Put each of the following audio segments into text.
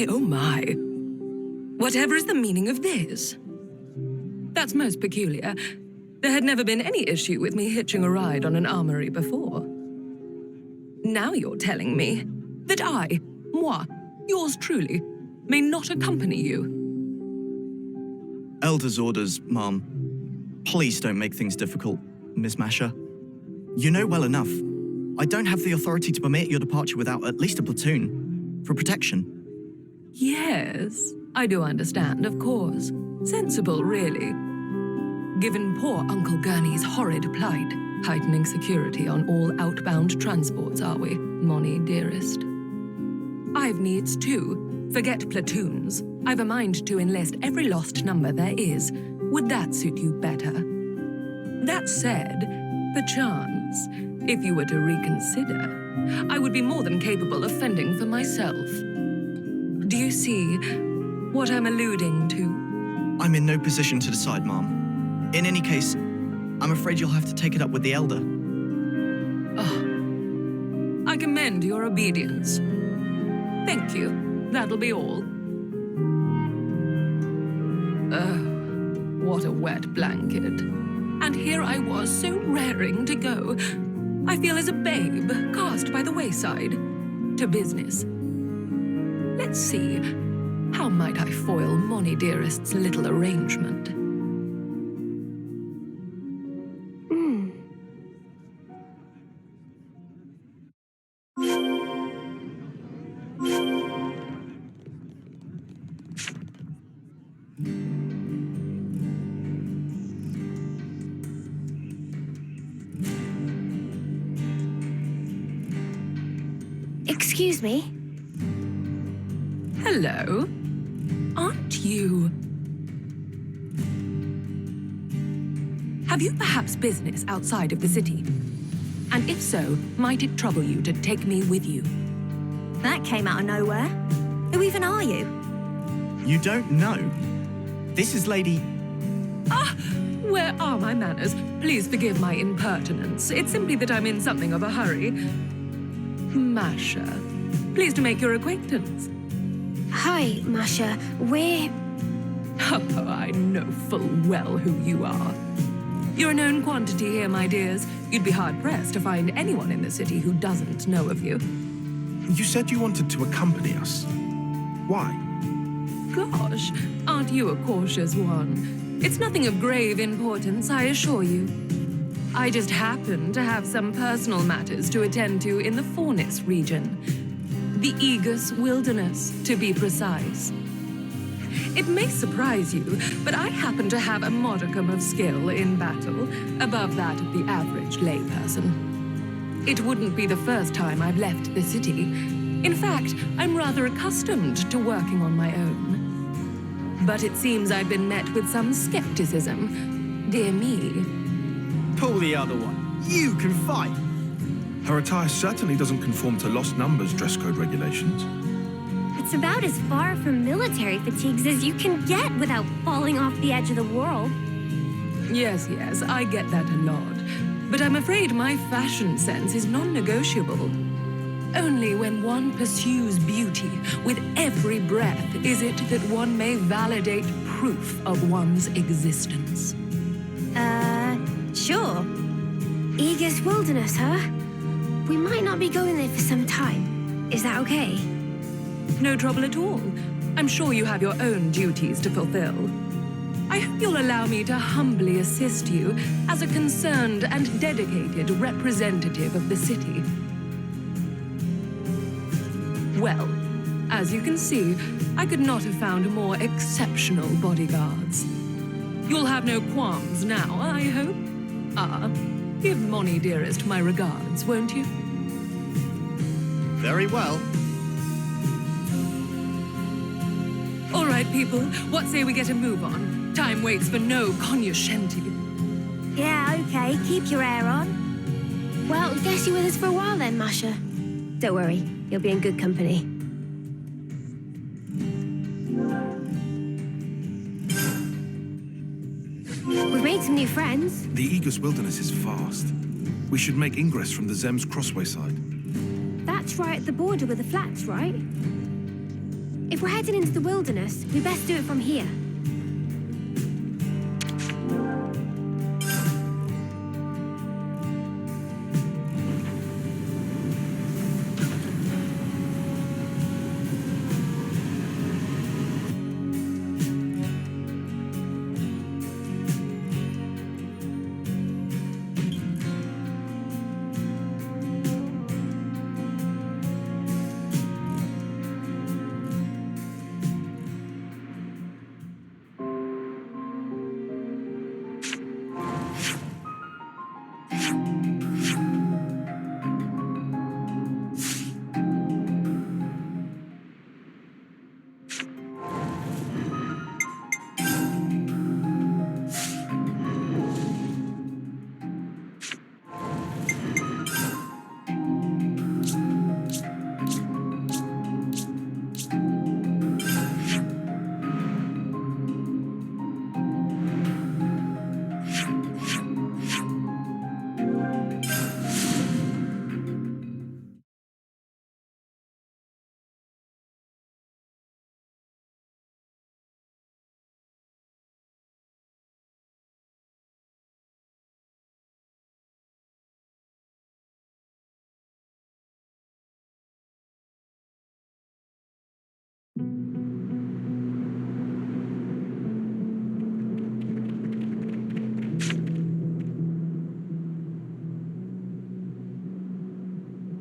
oh my. Whatever is the meaning of this? That's most peculiar. There had never been any issue with me hitching a ride on an armory before. Now you're telling me that I, moi, yours truly, may not accompany you. Elder's orders, Mom. Please don't make things difficult, Miss Masher. You know well enough. I don't have the authority to permit your departure without at least a platoon. For protection. Yes, I do understand, of course. Sensible, really. Given poor Uncle Gurney's horrid plight, heightening security on all outbound transports, are we, Moni dearest? I've needs too. Forget platoons. I've a mind to enlist every lost number there is. Would that suit you better? That said, perchance, if you were to reconsider, I would be more than capable of fending for myself. Do you see what I'm alluding to? I'm in no position to decide, Mom. In any case, I'm afraid you'll have to take it up with the Elder. Oh, I commend your obedience. Thank you. That'll be all. Oh, what a wet blanket. And here I was, so raring to go. I feel as a babe cast by the wayside. To business. Let's see. How might I foil Moni dearest's little arrangement? Excuse me? Hello? Aren't you... Have you perhaps business outside of the city? And if so, might it trouble you to take me with you? That came out of nowhere. Who even are you? You don't know? This is Lady... Ah! Where are my manners? Please forgive my impertinence. It's simply that I'm in something of a hurry. Masha. Pleased to make your acquaintance. Hi, Masha. We're... Oh, I know full well who you are. You're a known quantity here, my dears. You'd be hard-pressed to find anyone in the city who doesn't know of you. You said you wanted to accompany us. Why? Gosh, aren't you a cautious one? It's nothing of grave importance, I assure you. I just happen to have some personal matters to attend to in the Fornis region. The Aegis Wilderness, to be precise. It may surprise you, but I happen to have a modicum of skill in battle, above that of the average layperson. It wouldn't be the first time I've left the city. In fact, I'm rather accustomed to working on my own. But it seems I've been met with some skepticism. Dear me. Pull the other one. You can fight! Her attire certainly doesn't conform to Lost Numbers dress code regulations. It's about as far from military fatigues as you can get without falling off the edge of the world. Yes, I get that a lot. But I'm afraid my fashion sense is non-negotiable. Only when one pursues beauty with every breath is it that one may validate proof of one's existence. Sure. Aegis Wilderness, huh? We might not be going there for some time. Is that okay? No trouble at all. I'm sure you have your own duties to fulfill. I hope you'll allow me to humbly assist you as a concerned and dedicated representative of the city. Well, as you can see, I could not have found more exceptional bodyguards. You'll have no qualms now, I hope? Give Moni dearest my regards, won't you? Very well. All right, people, what say we get a move on? Time waits for no cognoscenti. Yeah, okay. Keep your hair on. Well, guess you're with us for a while then, Masha. Don't worry, you'll be in good company. We've made some new friends. The Aegis Wilderness is vast. We should make ingress from the Zem's Crossway side. That's right at the border with the flats, right? If we're heading into the wilderness, we best do it from here.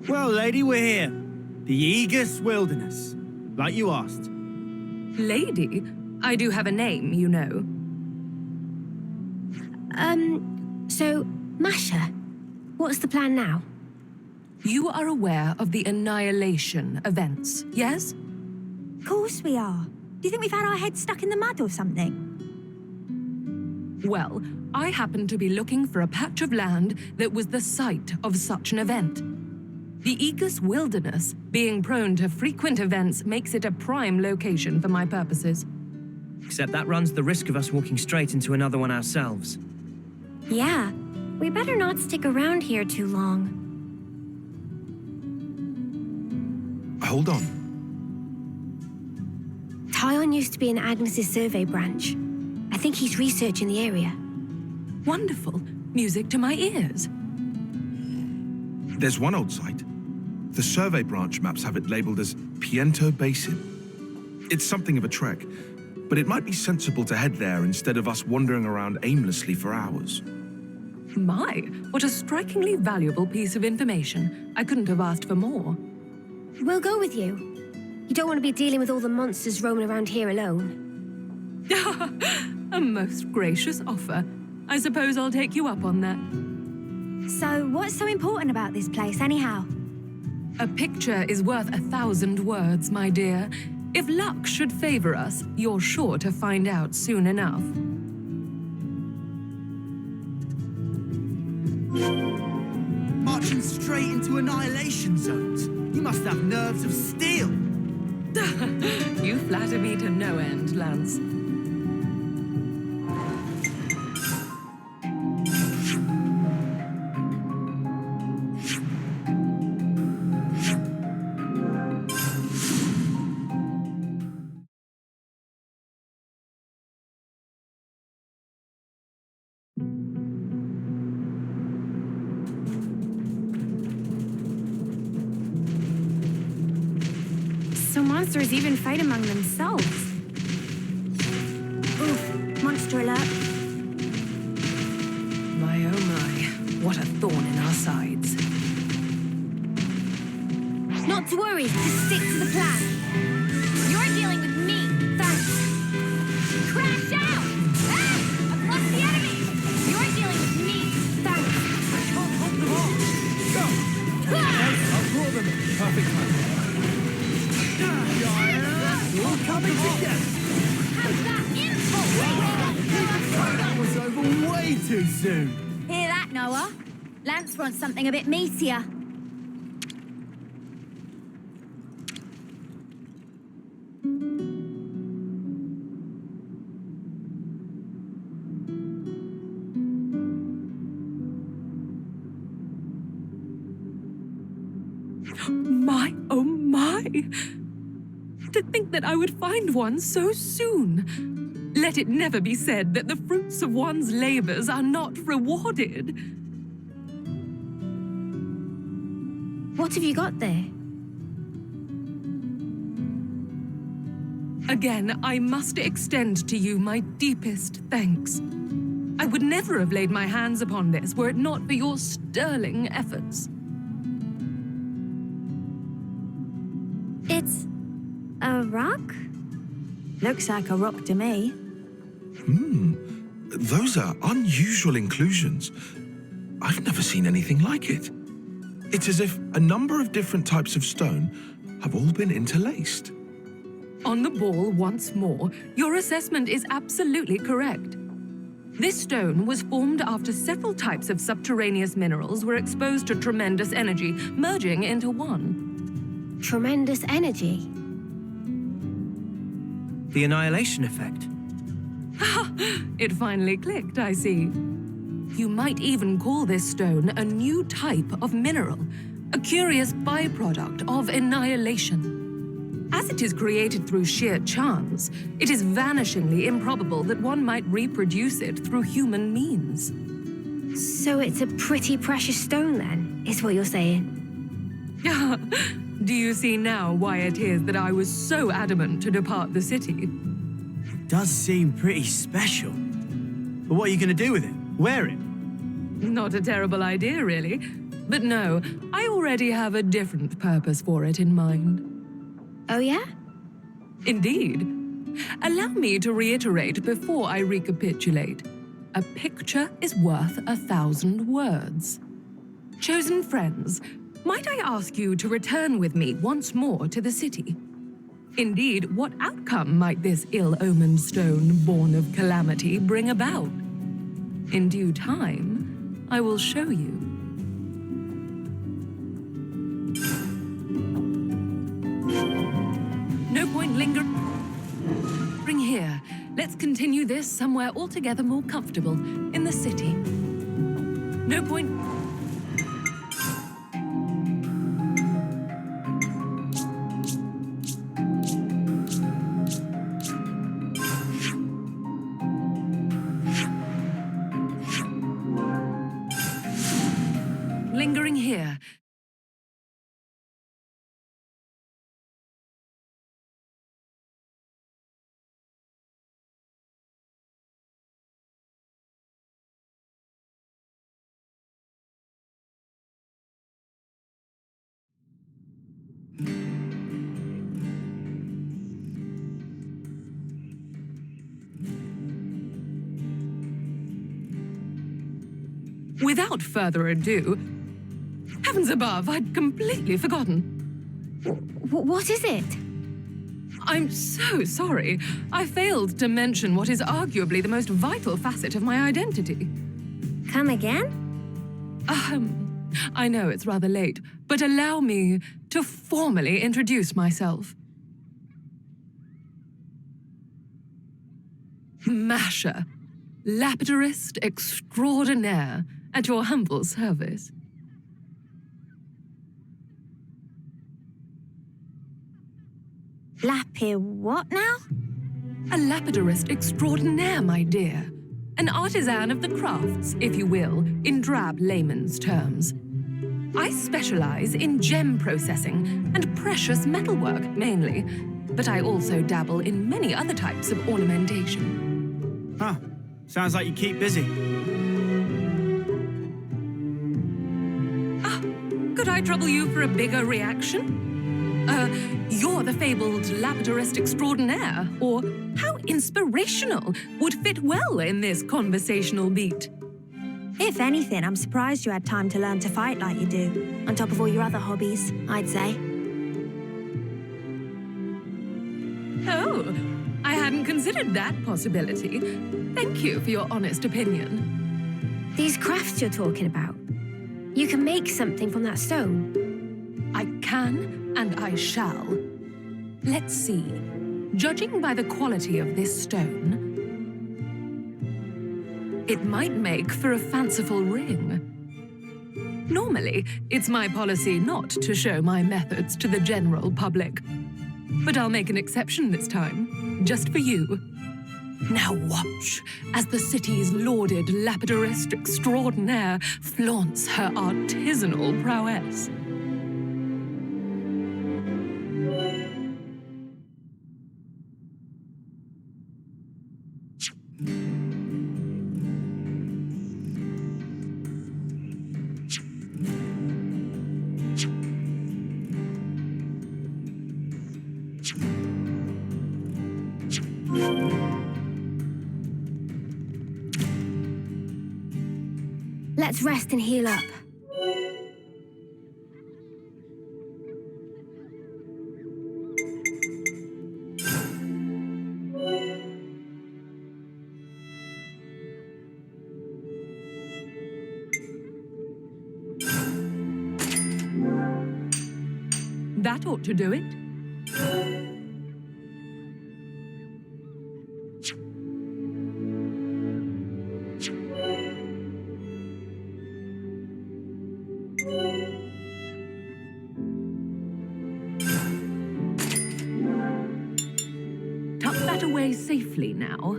Well, lady, we're here. The Aegis Wilderness, like you asked. Lady, I do have a name, you know. So, Masha, what's the plan now? You are aware of the Annihilation events, yes? Of course we are. Do you think we've had our heads stuck in the mud or something? Well, I happen to be looking for a patch of land that was the site of such an event. The Aegis Wilderness, being prone to frequent events, makes it a prime location for my purposes. Except that runs the risk of us walking straight into another one ourselves. Yeah, we better not stick around here too long. Hold on. Tyon used to be in Agnes's survey branch. I think he's researching the area. Wonderful. Music to my ears. There's one old site. The survey branch maps have it labeled as Piento Basin. It's something of a trek, but it might be sensible to head there instead of us wandering around aimlessly for hours. My, what a strikingly valuable piece of information. I couldn't have asked for more. We'll go with you. You don't want to be dealing with all the monsters roaming around here alone. A most gracious offer. I suppose I'll take you up on that. So, what's so important about this place, anyhow? A picture is worth 1,000 words, my dear. If luck should favor us, you're sure to find out soon enough. Marching straight into annihilation zones. You must have nerves of steel. You flatter me to no end, Lance. So monsters even fight among themselves. Oof, monster alert. My oh my, what a thorn in our sides. Not to worry, just stick to the plan. You're dealing with me, thanks. Crash out! Ah! I've lost the enemy! You're dealing with me, thanks. I can't hold them off. Go! I'll draw them. Perfect time. All coming together. How's that info? That was over way too soon. Hear that, Noah? Lance wants something a bit meatier. My oh my! To think that I would find one so soon. Let it never be said that the fruits of one's labors are not rewarded. What have you got there? Again, I must extend to you my deepest thanks. I would never have laid my hands upon this were it not for your sterling efforts. It's a rock? Looks like a rock to me. Those are unusual inclusions. I've never seen anything like it. It's as if a number of different types of stone have all been interlaced. On the ball once more, your assessment is absolutely correct. This stone was formed after several types of subterraneous minerals were exposed to tremendous energy, merging into one. Tremendous energy. The annihilation effect. It finally clicked, I see. You might even call this stone a new type of mineral, a curious byproduct of annihilation. As it is created through sheer chance, it is vanishingly improbable that one might reproduce it through human means. So it's a pretty precious stone then, is what you're saying? Do you see now why it is that I was so adamant to depart the city? Does seem pretty special. But what are you going to do with it? Wear it? Not a terrible idea, really. But no, I already have a different purpose for it in mind. Oh yeah? Indeed. Allow me to reiterate before I recapitulate. A picture is worth 1,000 words. Chosen friends, might I ask you to return with me once more to the city? Indeed, what outcome might this ill-omened stone born of calamity bring about? In due time, I will show you. No point lingering here. Let's continue this somewhere altogether more comfortable, in the city. No point... lingering here. Without further ado, heavens above, I'd completely forgotten. What is it? I'm so sorry. I failed to mention what is arguably the most vital facet of my identity. Come again? I know it's rather late, but allow me to formally introduce myself. Masha, lapidurist extraordinaire, at your humble service. What now? A lapidurist extraordinaire, my dear. An artisan of the crafts, if you will, in drab layman's terms. I specialize in gem processing and precious metalwork, mainly, but I also dabble in many other types of ornamentation. Huh. Sounds like you keep busy. Could I trouble you for a bigger reaction? You're the fabled lapidurist extraordinaire, or how inspirational would fit well in this conversational beat. If anything, I'm surprised you had time to learn to fight like you do, on top of all your other hobbies, I'd say. Oh, I hadn't considered that possibility. Thank you for your honest opinion. These crafts you're talking about. You can make something from that stone. I can and I shall. Let's see. Judging by the quality of this stone, it might make for a fanciful ring. Normally, it's my policy not to show my methods to the general public. But I'll make an exception this time, just for you. Now watch as the city's lauded lapidarist extraordinaire flaunts her artisanal prowess. Let's rest and heal up. That ought to do it. Tuck that away safely now.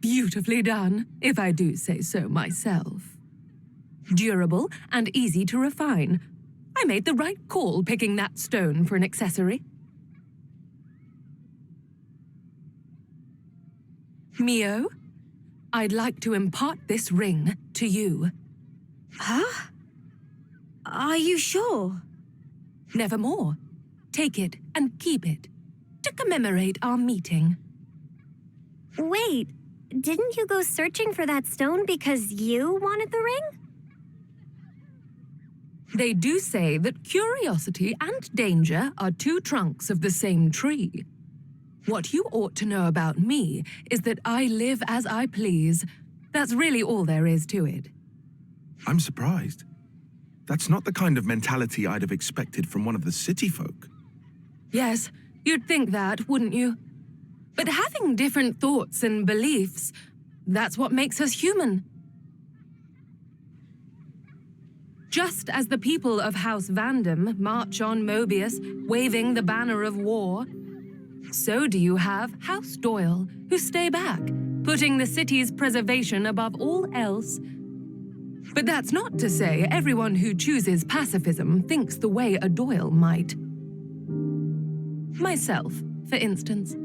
Beautifully done, if I do say so myself. Durable and easy to refine. I made the right call picking that stone for an accessory. Mio, I'd like to impart this ring to you. Huh? Are you sure? Nevermore. Take it and keep it to commemorate our meeting. Wait, didn't you go searching for that stone because you wanted the ring? They do say that curiosity and danger are two trunks of the same tree. What you ought to know about me is that I live as I please. That's really all there is to it. I'm surprised. That's not the kind of mentality I'd have expected from one of the city folk. Yes, you'd think that, wouldn't you? But having different thoughts and beliefs, that's what makes us human. Just as the people of House Vandam march on Mobius, waving the banner of war, so do you have House Doyle, who stay back, putting the city's preservation above all else. But that's not to say everyone who chooses pacifism thinks the way a Doyle might. Myself, for instance.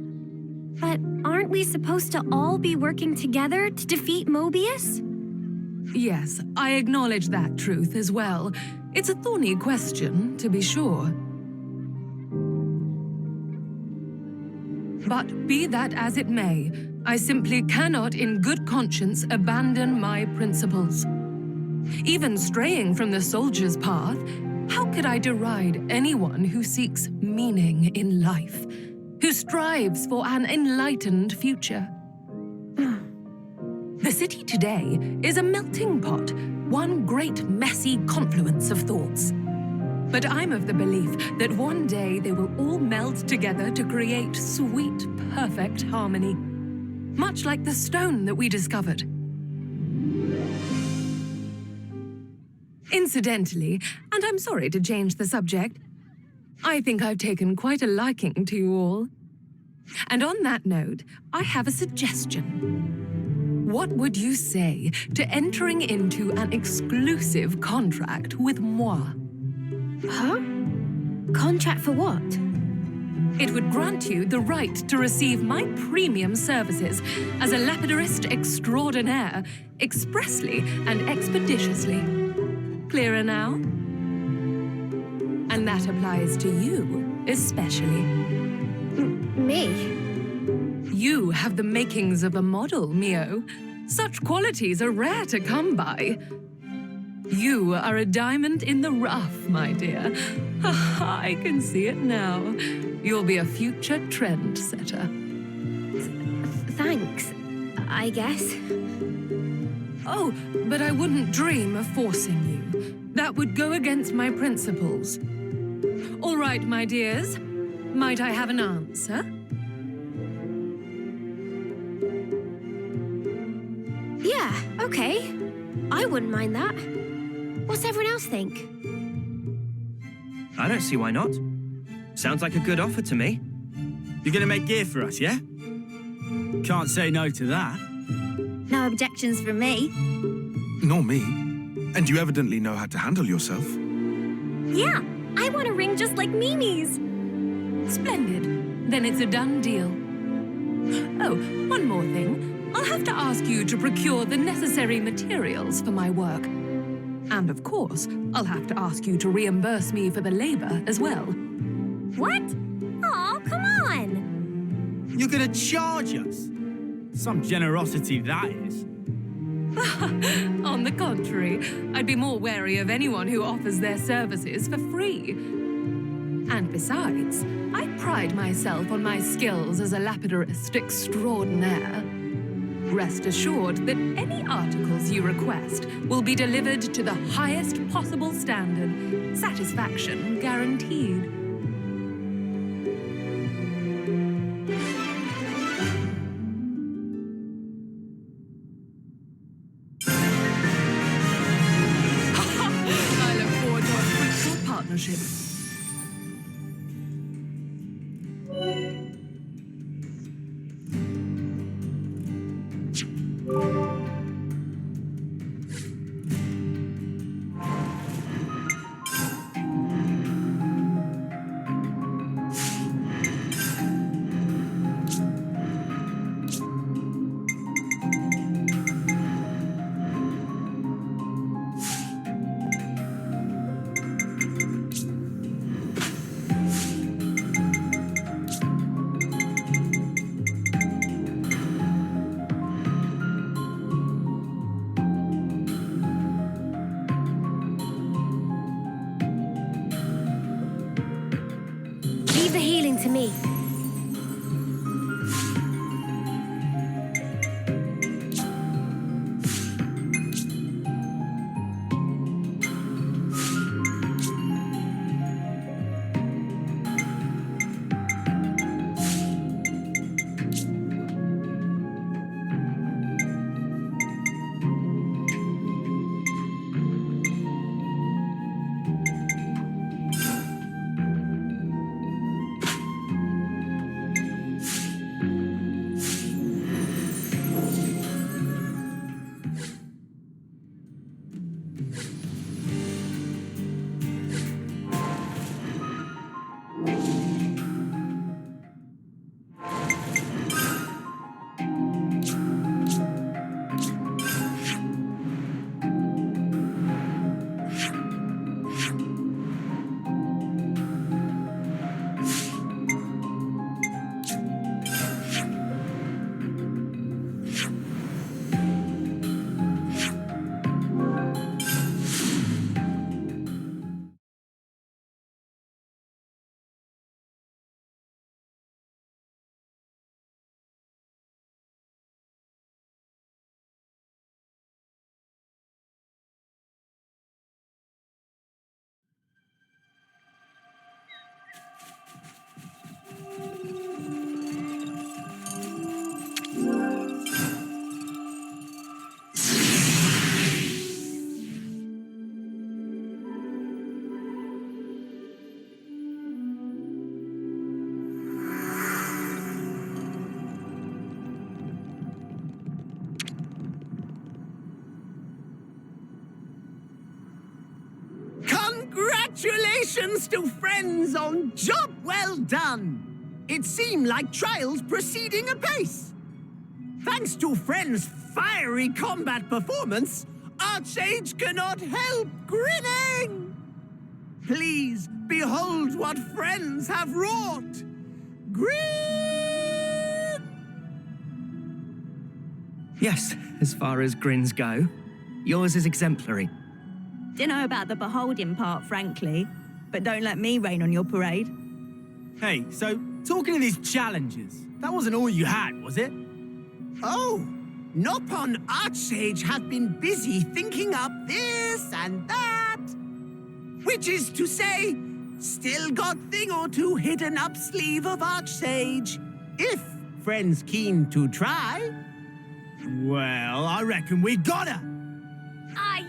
But aren't we supposed to all be working together to defeat Mobius? Yes, I acknowledge that truth as well. It's a thorny question, to be sure. But be that as it may, I simply cannot in good conscience abandon my principles. Even straying from the soldier's path, how could I deride anyone who seeks meaning in life, who strives for an enlightened future? The city today is a melting pot, one great messy confluence of thoughts. But I'm of the belief that one day they will all meld together to create sweet, perfect harmony. Much like the stone that we discovered. Incidentally, and I'm sorry to change the subject, I think I've taken quite a liking to you all. And on that note, I have a suggestion. What would you say to entering into an exclusive contract with moi? Huh? Contract for what? It would grant you the right to receive my premium services as a lapidarist extraordinaire, expressly and expeditiously. Clearer now? And that applies to you, especially. Me? You have the makings of a model, Mio. Such qualities are rare to come by. You are a diamond in the rough, my dear. I can see it now. You'll be a future trendsetter. Thanks, I guess. Oh, but I wouldn't dream of forcing you. That would go against my principles. All right, my dears. Might I have an answer? Yeah, okay. I wouldn't mind that. What's everyone else think? I don't see why not. Sounds like a good offer to me. You're gonna make gear for us, yeah? Can't say no to that. No objections from me. Nor me. And you evidently know how to handle yourself. Yeah, I want a ring just like Mimi's. Splendid. Then it's a done deal. Oh, one more thing. I'll have to ask you to procure the necessary materials for my work. And of course, I'll have to ask you to reimburse me for the labor as well. What? Oh, come on. You're gonna charge us? Some generosity, that is. On the contrary, I'd be more wary of anyone who offers their services for free. And besides, I pride myself on my skills as a lapidarist extraordinaire. Rest assured that any articles you request will be delivered to the highest possible standard. Satisfaction guaranteed. I look forward to a fruitful partnership. Leave the healing to me. Congratulations to friends on job well done! It seemed like trials proceeding apace. Thanks to friends' fiery combat performance, Archsage cannot help grinning! Please behold what friends have wrought! Grin! Yes, as far as grins go, yours is exemplary. Dunno about the beholding part, frankly, but don't let me rain on your parade. Hey, so talking of these challenges, that wasn't all you had, was it? Oh, Nopon Archsage have been busy thinking up this and that. Which is to say, still got thing or two hidden up sleeve of Archsage. If friends keen to try, well, I reckon we gotta.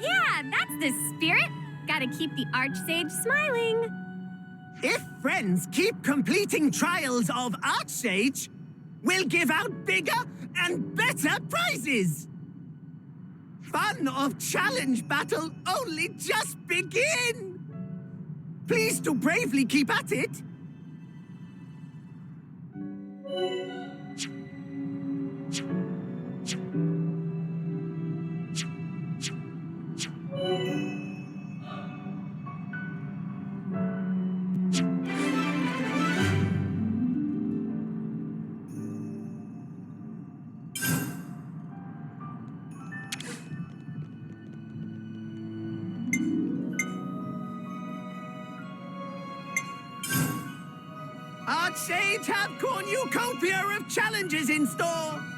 Yeah, that's the spirit. Gotta keep the Archsage smiling. If friends keep completing trials of Archsage, we'll give out bigger and better prizes. Fun of challenge battle only just begin. Please do bravely keep at it. Archsage have cornucopia of challenges in store.